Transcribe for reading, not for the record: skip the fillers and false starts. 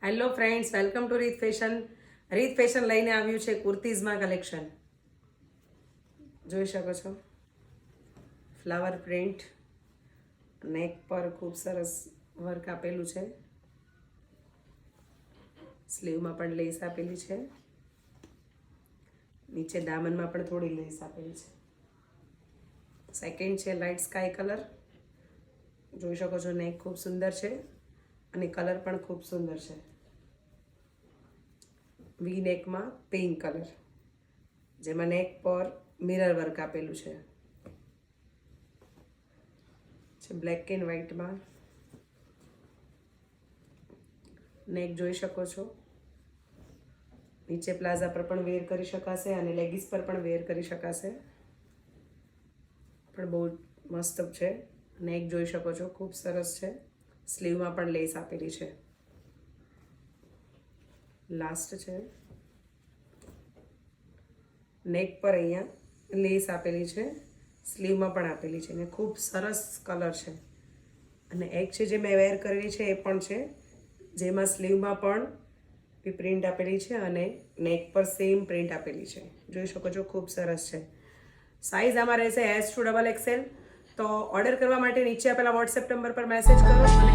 Hello friends, welcome to રીત fashion. રીત fashion લઈને આવ્યું છે કુર્તીઝમાં કલેક્શન. જોઈ શકો છો ફ્લાવર પ્રિન્ટ, નેક પર ખૂબ સરસ વર્ક આપેલું છે, સ્લીવમાં પણ લેસ આપેલી છે, નીચે દામનમાં પણ થોડી લેસ આપેલી છે. સેકન્ડ છે લાઇટ સ્કાય કલર. જોઈ શકો છો નેક ખૂબ સુંદર છે અને કલર પણ ખૂબ સુંદર છે. વી નેકમાં પિંક કલર, જેમાં નેક પર મિરર વર્ક આપેલું છે. બ્લેક એન્ડ વ્હાઇટમાં નેક જોઈ શકો છો. નીચે પ્લાઝા પર પણ વેર કરી શકાશે અને લેગીસ પર પણ વેર કરી શકાશે. પણ બહુ મસ્ત છે. નેક જોઈ શકો છો ખૂબ સરસ છે. સ્લીવમાં પણ લેસ આપેલી છે. લાસ્ટ છે નેક પર અહીંયા લેસ આપેલી છે, સ્લીવમાં પણ આપેલી છે અને ખૂબ સરસ કલર છે. અને એક છે જે મેં વેર કરેલી છે એ પણ છે, જેમાં સ્લીવમાં પણ પ્રિન્ટ આપેલી છે અને નેક પર સેમ પ્રિન્ટ આપેલી છે. જોઈ શકો છો ખૂબ સરસ છે. સાઇઝ આમાં રહેશે S2XXL. તો ઓર્ડર કરવા માટે નીચે આપેલા વોટ્સએપ નંબર પર મેસેજ કરો અને